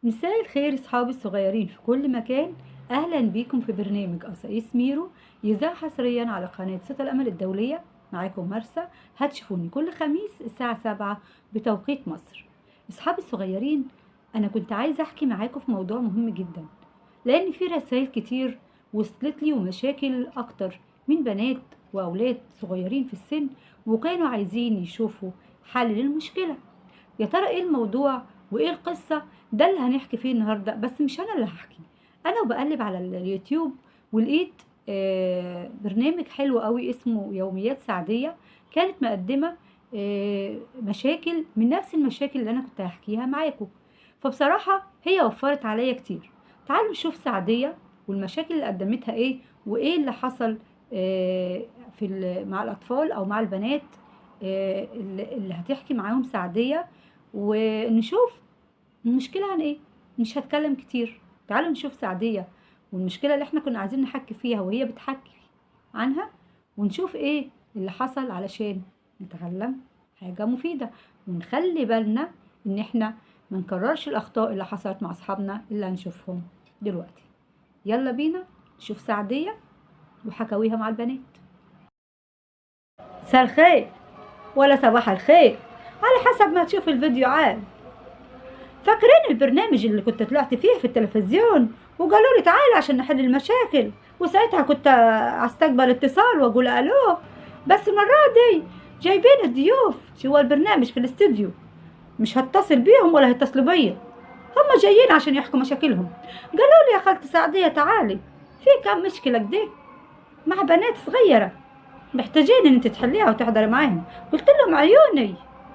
مساء الخير اصحابي الصغيرين في كل مكان. اهلا بيكم في برنامج قصايص ميرو، يذاع حصريا على قناة صوت الامل الدولية. معاكم مرسى. هتشوفوني كل خميس الساعة 7 بتوقيت مصر. اصحابي الصغيرين، انا كنت عايزة احكي معاكم في موضوع مهم جدا، لان في رسائل كتير وصلت لي ومشاكل اكتر من بنات واولاد صغيرين في السن، وكانوا عايزين يشوفوا حل للمشكلة. يا ترى ايه الموضوع وايه القصة؟ ده اللي هنحكي فيه النهاردة، بس مش انا اللي هحكي. انا وبقلب على اليوتيوب ولقيت برنامج حلو قوي اسمه يوميات سعدية، كانت مقدمة مشاكل من نفس المشاكل اللي انا كنت هحكيها معاكم. فبصراحة هي وفرت عليا كتير. تعالوا نشوف سعدية والمشاكل اللي قدمتها ايه، وايه اللي حصل مع الاطفال او مع البنات اللي هتحكي معاهم سعدية، ونشوف المشكلة عن ايه. مش هتكلم كتير، تعالوا نشوف سعدية والمشكلة اللي احنا كنا عايزين نحكي فيها وهي بتحكي عنها، ونشوف ايه اللي حصل علشان نتعلم حاجة مفيدة، ونخلي بالنا ان احنا ما نكررش الاخطاء اللي حصلت مع اصحابنا اللي هنشوفهم دلوقتي. يلا بينا نشوف سعدية وحكاويها مع البنات. مساء الخير ولا صباح الخير، على حسب ما تشوف الفيديو عاد. فاكرين البرنامج اللي كنت طلعت فيه في التلفزيون وقالوا لي تعالي عشان نحل المشاكل؟ وساعتها كنت استقبل اتصال واقول الو، بس المرة دي جايبين الضيوف جوا البرنامج في الاستوديو، مش هتصل بيهم ولا هيتصلوا بيا، هم جايين عشان يحكوا مشاكلهم. قالوا لي يا خالتي سعدية تعالي، في كام مشكلة كده مع بنات صغيرة محتاجين ان انت تحليها وتحضري معاهم. قلت لهم عيوني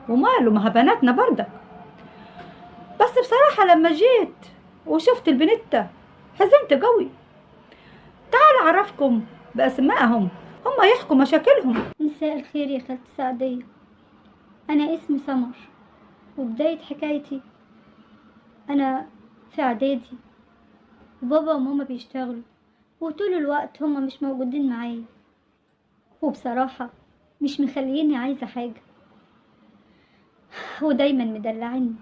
وماله، ما ها بناتنا برضك. بس بصراحة لما جيت وشفت البنتة حزنت قوي. تعال أعرفكم بأسمائهم، هم يحكوا مشاكلهم. مساء الخير يا خالتي سعدية. أنا اسمي سمر، وبداية حكايتي أنا في إعدادي، وبابا وماما بيشتغلوا وطول الوقت هما مش موجودين معايا، وبصراحة مش مخليني عايزة حاجة، ودايما مدلعيني،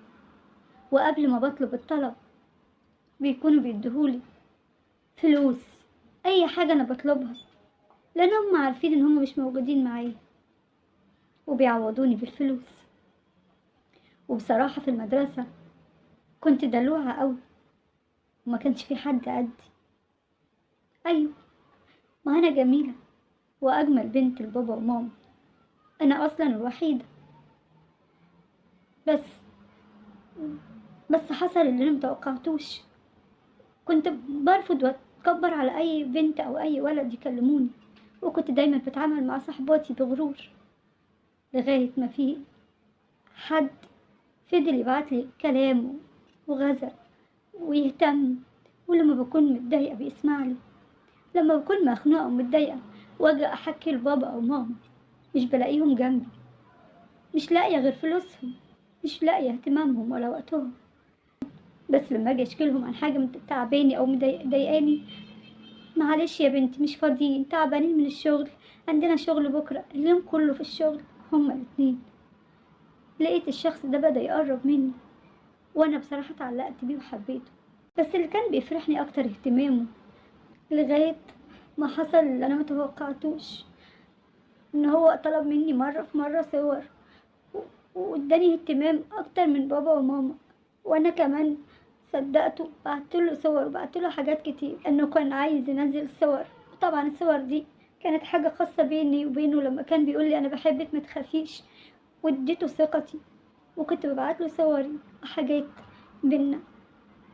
وقبل ما بطلب الطلب بيكونوا بيديهولي فلوس أي حاجة أنا بطلبها، لأن هما عارفين إن هما مش موجودين معايا وبيعوضوني بالفلوس. وبصراحة في المدرسة كنت دلوعة قوي، وما كانش في حد قدي. أيوة، ما أنا جميلة وأجمل بنت لبابا وماما، أنا أصلا الوحيدة. بس حصل اللي أنا متوقعتوش. كنت برفض وأتكبر على أي بنت أو أي ولد يكلموني، وكنت دايما بتعامل مع صحباتي بغرور، لغاية ما في حد فضل يبعتلي كلام وغزل ويهتم، ولما بكون متضايقة بيسمعلي، لما بكون مخنوقة ومتضايقة واجي أحكي لبابا أو ماما مش بلاقيهم جنبي، مش لاقية غير فلوسهم، مش لاقية اهتمامهم ولا وقتهم. بس لما اجي اشكيلهم عن حاجة تعباني او مضايقاني، معلش يا بنتي مش فاضيين، تعبانين من الشغل، عندنا شغل بكرة، اليوم كله في الشغل. هما الاتنين لقيت الشخص ده بدأ يقرب مني، وانا بصراحة اتعلقت بيه وحبيته. بس اللي كان بيفرحني اكتر اهتمامه، لغاية ما حصل اللي انا متوقعتوش، ان هو طلب مني مرة في مرة صور، واداني اهتمام اكتر من بابا وماما. وانا كمان صدقته، بعتله صور وبعتله حاجات كتير، انه كان عايز ينزل صور. طبعا الصور دي كانت حاجة خاصة بيني وبينه، لما كان بيقول لي انا بحبك ما تخافيش، واديته ثقتي، وكنت ببعت له صوري وحاجات بينا،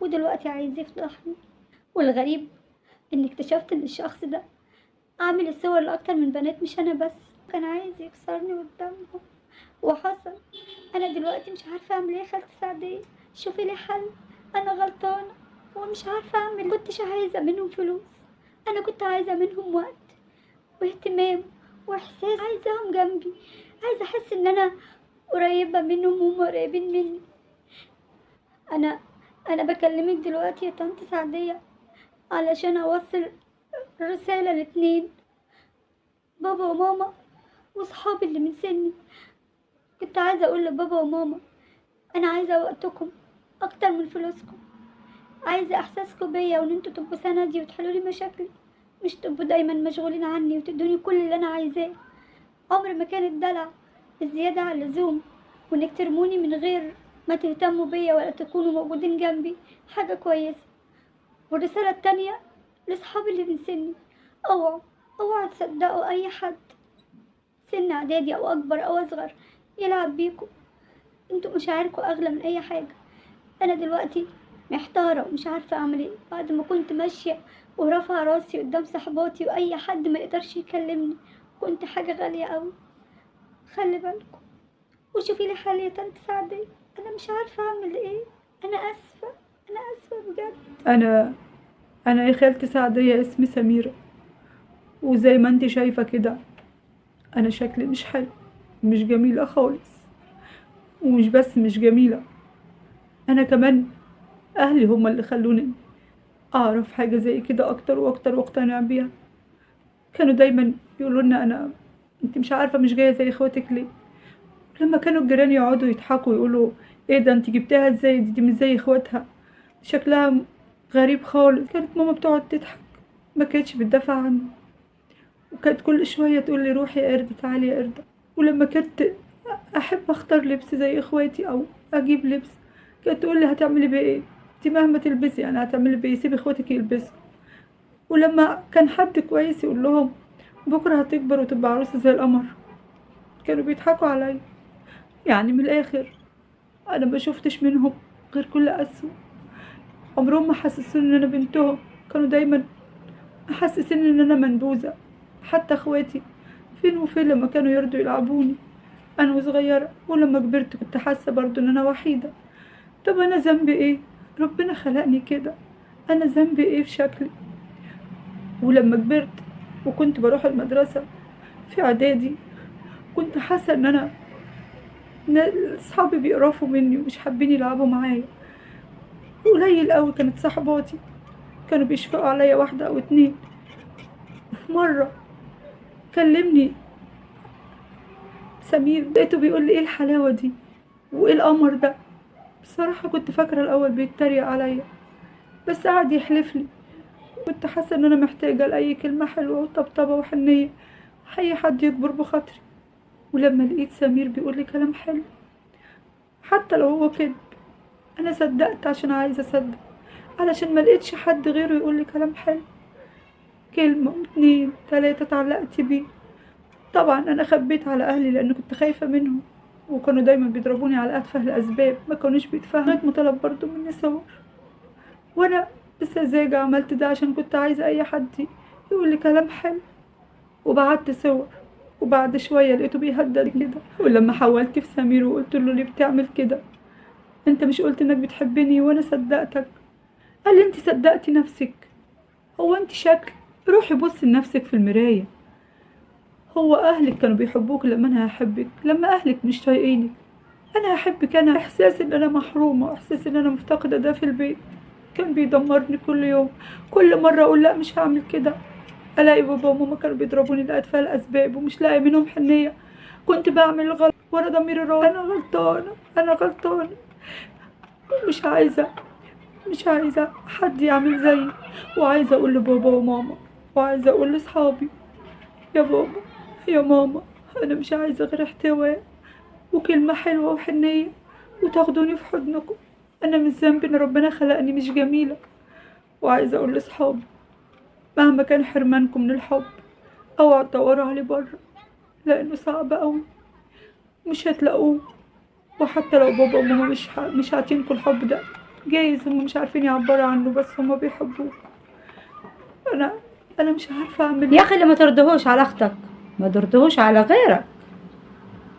ودلوقتي عايز يفضحني. والغريب اني اكتشفت ان الشخص ده عامل الصور لاكتر من بنات، مش انا بس، كان عايز يكسرني قدامهم. وحصل. انا دلوقتي مش عارفه اعمل ايه يا خالتي سعديه، شوفي لي حل، انا غلطانه ومش عارفه اعمل. كنتش عايزه منهم فلوس، انا كنت عايزه منهم وقت واهتمام واحساس، عايزاهم جنبي، عايزه احس ان انا قريبه منهم وهم قريبين مني. انا بكلمك دلوقتي يا طنط سعديه علشان اوصل رساله لاتنين، بابا وماما وصحابي اللي من سني. كنت عايزه اقول لبابا وماما انا عايزه وقتكم اكتر من فلوسكم، عايزة احساسكم بيا وان انتوا تبقوا سندي وتحلوا لي مشاكلي، مش تبقوا دايما مشغولين عني وتدوني كل اللي انا عايزاه. عمر ما كان الدلع الزيادة عن اللزوم وانك ترموني من غير ما تهتموا بيا ولا تكونوا موجودين جنبي حاجة كويسة. والرسالة التانية لصحابي اللي من سني، اوعوا تصدقوا اي حد سن اعدادي او اكبر او اصغر يلعب بيكم. انتوا مشاعركم اغلى من اي حاجة. انا دلوقتي محتارة ومش عارفة اعمل ايه بعد ما كنت ماشية ورافعة راسي قدام صحباتي واي حد ما يقدرش يكلمني. كنت حاجة غالية قوي. خلي بالكم وشوفي لي حل يا طنط سعدية، انا مش عارفة اعمل ايه. انا اسفة بجد. انا يا خالتي سعدية اسمي سميرة، وزي ما انت شايفة كده انا شكلي مش حلو، مش جميلة خالص. ومش بس مش جميلة، انا كمان اهلي هما اللي خلوني اعرف حاجة زي كده اكتر واكتر واقتنع بيها. كانوا دايما يقولوا لنا انت مش عارفة مش جاية زي اخواتك ليه. لما كانوا الجيران يقعدوا يضحكوا يقولوا ايه ده انت جبتها ازاي، دي مش زي اخواتها، شكلها غريب خالص. كانت ماما بتقعد تضحك، ما كانتش بتدافع عني، وكانت كل شوية تقول لي روحي يا قردة تعالي يا قردة. ولما كنت احب اختار لبس زي اخواتي او اجيب لبس كانت تقول لي هتعملي بيه ايه، انت مهما تلبسي يعني هتعملي بيه، سيبي اخواتك يلبسوا. ولما كان حد كويس يقول لهم بكره هتكبر وتبقى عروسه زي القمر، كانوا بيضحكوا عليا. يعني من الاخر انا ما شفتش منهم غير كل اسوء. عمرهم ما حسسوني ان انا بنتهم، كانوا دايما محسسين ان انا منبوذه. حتى اخواتي فين وفين لما كانوا يرضوا يلعبوني انا وصغيره، ولما كبرت كنت حاسه برضو ان انا وحيده. طب انا ذنبي ايه؟ ربنا خلقني كده، انا ذنبي ايه في شكلي؟ ولما كبرت وكنت بروح المدرسه في اعدادي كنت حاسه ان اصحابي بيقرفوا مني ومش حابين يلعبوا معايا. قليل قوي كانت صحباتي كانوا بيشفقوا عليا واحده او اتنين. وفي مره كلمني سمير، لقيته بيقول لي ايه الحلاوه دي وايه القمر ده. بصراحه كنت فاكره الاول بيتريق عليا، بس قعد يحلف لي. كنت حاسه ان انا محتاجه لاي كلمه حلوه وطبطبه وحنيه، اي حد يكبر بخاطري. ولما لقيت سمير بيقول لي كلام حلو حتى لو هو كذب، انا صدقت عشان عايزه اصدق، علشان ما لقيتش حد غيره يقول لي كلام حلو. كلمه واتنين تلاته اتعلقت بيه. طبعا انا خبيت على اهلي لان كنت خايفه منهم، وكانوا دايما بيضربوني على اتفه الاسباب، ما كانوش بيتفهموا. لغايه ما طلب برضه مني صور، وانا بسذاجه عملت ده عشان كنت عايزه اي حد يقول لي كلام حلو. وبعت صور، وبعد شويه لقيته بيهدد كده. ولما حولت في سمير وقلت له ليه بتعمل كده، انت مش قلت انك بتحبني وانا صدقتك؟ قال لي انت صدقتي نفسك، هو انت شكل، روحي بصي لنفسك في المرايه. هو اهلك كانوا بيحبوك لما انا هحبك، لما اهلك مش طايقينك انا هحبك. انا احساس ان انا محرومه، احساس ان انا مفتقده ده في البيت كان بيدمرني كل يوم. كل مره اقول لا مش هعمل كده الاقي بابا وماما كانوا بيضربوني لأتفه الاسباب ومش لاقي منهم حنيه. كنت بعمل غلط وانا ضميري راضي، انا غلطانه. مش عايزه حد يعمل زيي، وعايزه اقول لبابا وماما، وعايزه اقول لاصحابي يا بابا يا ماما انا مش عايزه غير احتواء وكلمه حلوه وحنيه وتاخدوني في حضنكم. انا مش ذنبي ان ربنا خلقني مش جميله. وعايزه اقول لاصحابي مهما كان حرمانكم من الحب اوعوا تدوروا عليه بره، لانه صعب قوي مش هتلاقوه. وحتى لو بابا وماما مش عاطينكم الحب ده، جايز هم مش عارفين يعبروا عنه بس هم بيحبوه. انا مش عارفه اعمل يا اخي اللي ما ترضهوش على اختك ما ترضهوش على غيرك.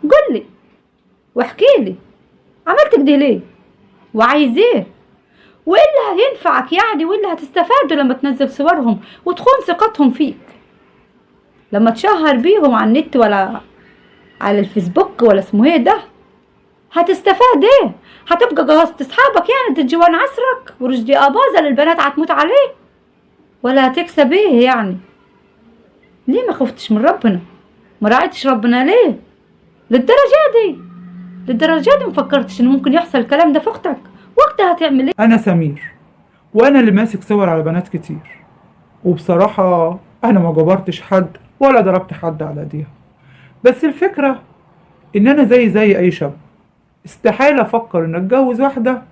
قول لي واحكي لي عملت كده ليه وعايز ايه، وايه اللي هينفعك يعني، وايه اللي هتستفاده لما تنزل صورهم وتخون ثقتهم فيك، لما تشهر بيهم على النت ولا على الفيسبوك ولا اسمه ايه ده. هتستفاد ايه؟ هتبقى جهزت اصحابك يعني تتجوان عسرك ورشدي اباظه للبنات هتموت عليه، ولا هتكسب ايه يعني؟ ليه ما خفتش من ربنا؟ ما راعيتش ربنا ليه للدرجه دي مفكرتش ان ممكن يحصل الكلام ده في اختك؟ وقتها هتعمل ايه؟ أنا سمير وانا اللي ماسك صور على بنات كتير، وبصراحة انا ما جبرتش حد ولا ضربت حد على ايديها. بس الفكرة ان انا زي اي شاب استحالة افكر ان اتجوز واحدة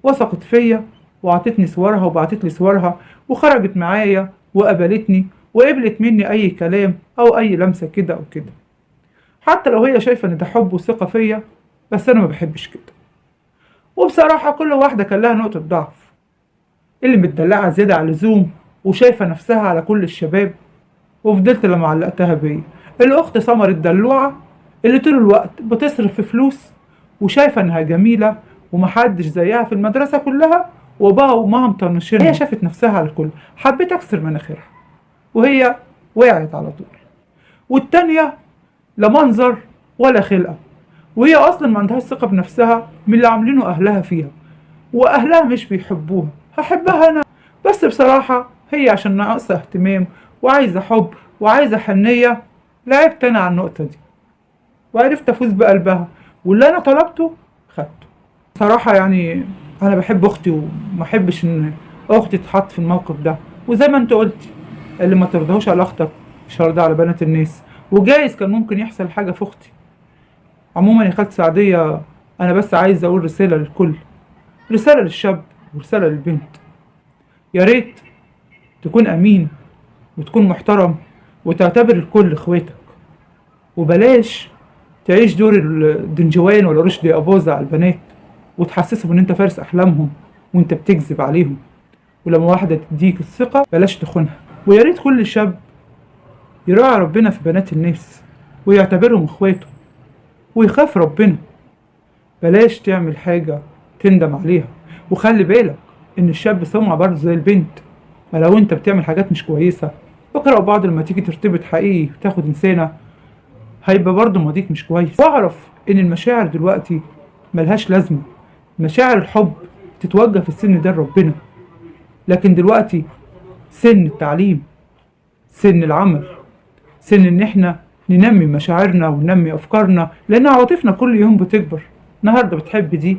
وثقت فيا وعطتني صورها وبعتت لي صورها وخرجت معايا وقبلتني وقبلت مني اي كلام او اي لمسة كده او كده، حتى لو هي شايفة ان ده حب وثقة فيا. بس انا ما بحبش كده. وبصراحة كل واحدة كان لها نقطة ضعف، اللي متدلعة زيادة على اللزوم وشايفة نفسها على كل الشباب، وفضلت لما علقتها بيا الأخت سمر الدلوعة اللي طول الوقت بتصرف في فلوس وشايفة إنها جميلة ومحدش زيها في المدرسة كلها، وأبوها وأمها مطنشينها. هي شافت نفسها على الكل، حبيت أكسر مناخيرها وهي وقعت على طول. والتانية لا منظر ولا خلقة، وهي أصلا ما عندهاش ثقة بنفسها من اللي عاملينه أهلها فيها، وأهلها مش بيحبوها. هحبها أنا بس بصراحة هي عشان ناقصة اهتمام وعايزة حب وعايزة حنية، لعبت أنا على النقطة دي وعرفت أفوز بقلبها، واللي أنا طلبته خدته. صراحة يعني أنا بحب أختي وما أحبش إن أختي تتحط في الموقف ده، وزي ما أنت قلتي اللي ما ترضاهوش على أختك مش هرضاه على بنات الناس، وجايز كان ممكن يحصل حاجة في أختي. عموما يا خالة سعدية أنا بس عايز أقول رسالة للكل، رسالة للشاب ورسالة للبنت. يا ريت تكون أمين وتكون محترم وتعتبر الكل إخواتك، وبلاش تعيش دور الدنجوان ولا رشدي أباظة على البنات وتحسسهم إن أنت فارس أحلامهم وأنت بتكذب عليهم. ولما واحدة تديك الثقة بلاش تخونها. ويا ريت كل شاب يراعي ربنا في بنات الناس ويعتبرهم إخواته ويخاف ربنا. بلاش تعمل حاجة تندم عليها، وخلي بالك إن الشاب سمعة برضه زي البنت، ما لو أنت بتعمل حاجات مش كويسة بكرة وبعد لما تيجي ترتبط حقيقي وتاخد إنسانة هيبقى برضه ماضيك مش كويس. واعرف إن المشاعر دلوقتي ملهاش لازمة، مشاعر الحب تتوجه في السن ده لربنا، لكن دلوقتي سن التعليم، سن العمل، سن إن إحنا ننمي مشاعرنا وننمي أفكارنا، لأن عواطفنا كل يوم بتكبر. النهاردة بتحب دي،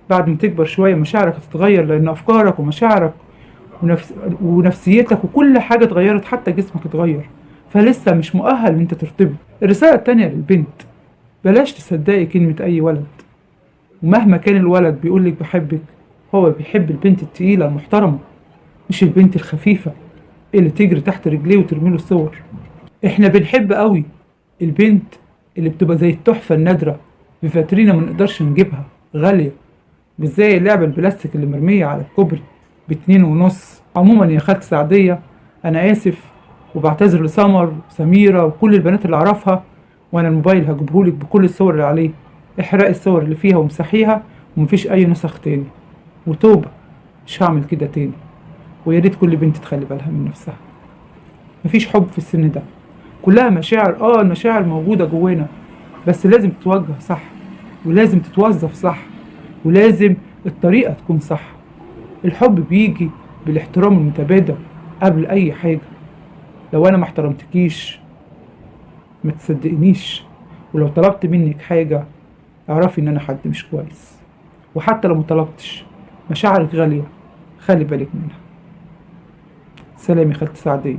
بعد ما تكبر شوية مشاعرك هتتغير، لأن أفكارك ومشاعرك ونفسيتك وكل حاجة اتغيرت، حتى جسمك اتغير، فلسه مش مؤهل انت ترتبط. الرسالة التانية للبنت، بلاش تصدقي كلمة أي ولد، ومهما كان الولد بيقولك بحبك هو بيحب البنت التقيلة المحترمة، مش البنت الخفيفة اللي تجري تحت رجليه وترميله الصور. احنا بنحب قوي البنت اللي بتبقى زي التحفة النادرة في فاترينا ما نقدرش نجيبها، غالية، مش زي اللعبة البلاستيك اللي مرمية على الكوبري ب2.5. عموما يا خالة سعدية أنا آسف وبعتذر لسمر وسميرة وكل البنات اللي أعرفها، وأنا الموبايل هجيبهولك بكل الصور اللي عليه، احرقي الصور اللي فيها ومسحيها ومفيش أي نسخ تاني، وتوبة مش هعمل كده تاني. ويا ريت كل بنت تخلي بالها من نفسها، مفيش حب في السن ده، كلها مشاعر. المشاعر موجودة جوانا بس لازم تتوجه صح، ولازم تتوظف صح، ولازم الطريقة تكون صح. الحب بيجي بالاحترام المتبادل قبل أي حاجة. لو أنا ما احترمتكيش ما تصدقنيش، ولو طلبت منك حاجة اعرفي إن أنا حد مش كويس. وحتى لو ما طلبتش، مشاعرك غالية، خلي بالك منها. سلام يا خالتي سعدية،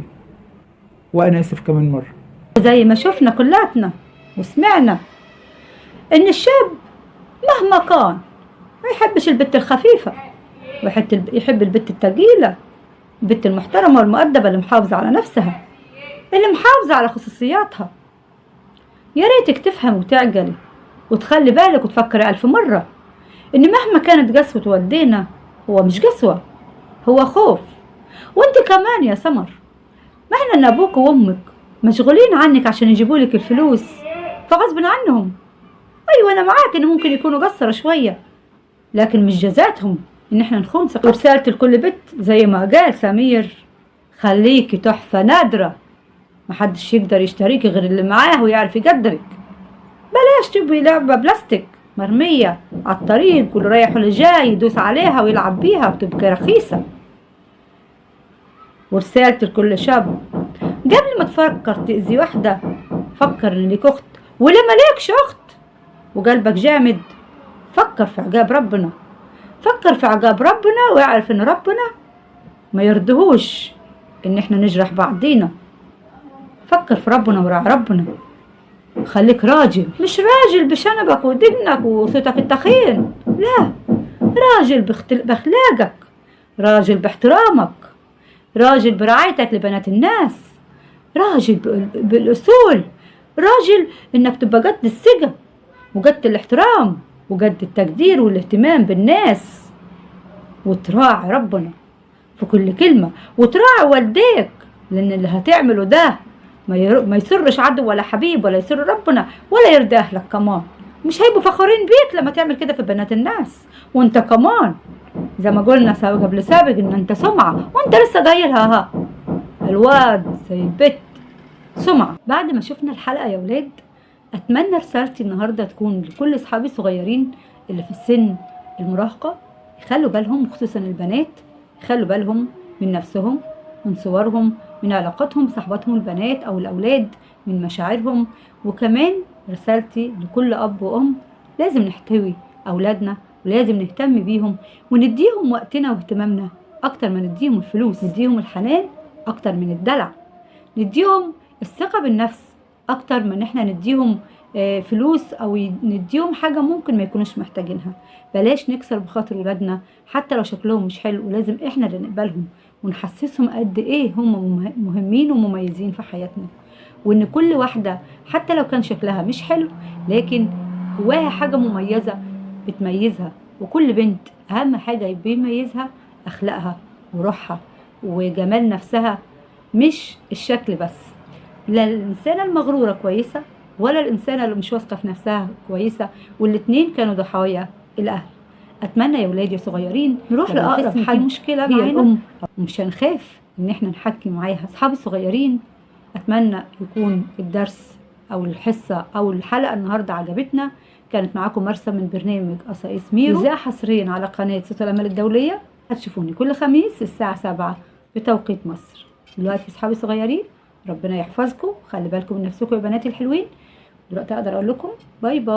وأنا آسف كمان مرة. زي ما شفنا كلاتنا وسمعنا إن الشاب مهما كان ما يحبش البت الخفيفة، يحب البت التقيلة، البت المحترمة والمؤدبة اللي محافظة على نفسها، اللي محافظة على خصوصياتها. يا ريتك تفهم وتعقلي وتخلي بالك وتفكري 1000 مرة إن مهما كانت قسوة والدينا هو مش قسوة، هو خوف. وانت كمان يا سمر، معنى ان ابوك وامك مشغولين عنك عشان يجيبولك الفلوس فغصب عنهم. ايوه انا معاك ان ممكن يكونوا قصروا شوية، لكن مش جزاتهم ان احنا نخون ثقة. ورسالة لكل بنت زي ما قال سمير، خليكي تحفة نادرة، محدش يقدر يشتريكي غير اللي معاه ويعرف يقدرك. بلاش تبقي لعبة بلاستيك مرمية على الطريق واللي رايح واللي جاي يدوس عليها ويلعب بيها وتبقى رخيصة. ورسالة لكل شاب، قبل ما تفكر تأذي واحدة فكر ان ليك اخت، ولما ليكش اخت وقلبك جامد فكر في عقاب ربنا، فكر في عقاب ربنا واعرف ان ربنا ما يرضهوش ان احنا نجرح بعضينا. فكر في ربنا وراعي ربنا. خليك راجل، مش راجل بشنبك ودقنك وصوتك التخين، لا، راجل باخلاقك، راجل باحترامك، راجل برعايتك لبنات الناس، راجل بالاصول، راجل انك تبقى قد الثقة وقد الاحترام وقد التقدير والاهتمام بالناس، وتراعي ربنا في كل كلمة، وتراعي والديك، لان اللي هتعمله ده ما يسرش عدو ولا حبيب ولا يسر ربنا ولا يرضي اهلك كمان. مش هيبقوا فخورين بيك لما تعمل كده في بنات الناس. وانت كمان زي ما قلنا قبل سابق ان انت سمعة، وانت لسه قايلها ها، الواد زي البت سمعة. بعد ما شفنا الحلقة يا ولاد، اتمنى رسالتي النهاردة تكون لكل اصحابي الصغيرين اللي في السن المراهقة، يخلوا بالهم، خصوصا البنات، يخلوا بالهم من نفسهم، من صورهم، من علاقاتهم بصحباتهم البنات او الاولاد، من مشاعرهم. وكمان رسالتي لكل اب وام، لازم نحتوي اولادنا ولازم نهتم بيهم ونديهم وقتنا واهتمامنا اكتر ما نديهم الفلوس، نديهم الحنان اكتر من الدلع، نديهم الثقة بالنفس اكتر من احنا نديهم فلوس او نديهم حاجة ممكن ما يكونوش محتاجينها. بلاش نكسر بخاطر ولادنا حتى لو شكلهم مش حلو، ولازم احنا اللي نقبلهم ونحسسهم قد ايه هم مهمين ومميزين في حياتنا، وان كل واحدة حتى لو كان شكلها مش حلو لكن جواها حاجة مميزة بتميزها. وكل بنت اهم حاجة بيميزها اخلاقها وروحها وجمال نفسها، مش الشكل بس. لا الانسانة المغرورة كويسة ولا الانسانة اللي مش واثقة في نفسها كويسة، والاتنين كانوا ضحايا الاهل. اتمنى يا ولادي صغيرين نروح لاقرب حل مشكلة هي الام، ومش هنخاف ان احنا نحكي معاها. اصحابي الصغيرين، اتمنى يكون الدرس او الحصة او الحلقة النهاردة عجبتنا. كانت معاكم مرسى من برنامج قصائص ميرو، إذاعة حصريا على قناة صوت الأمل الدولية. هتشوفوني كل خميس الساعة 7 بتوقيت مصر. دلوقتي اصحابي الصغيرين، ربنا يحفظكم، خلي بالكم من نفسكم يا بناتي الحلوين. دلوقتي اقدر اقول لكم باي باي.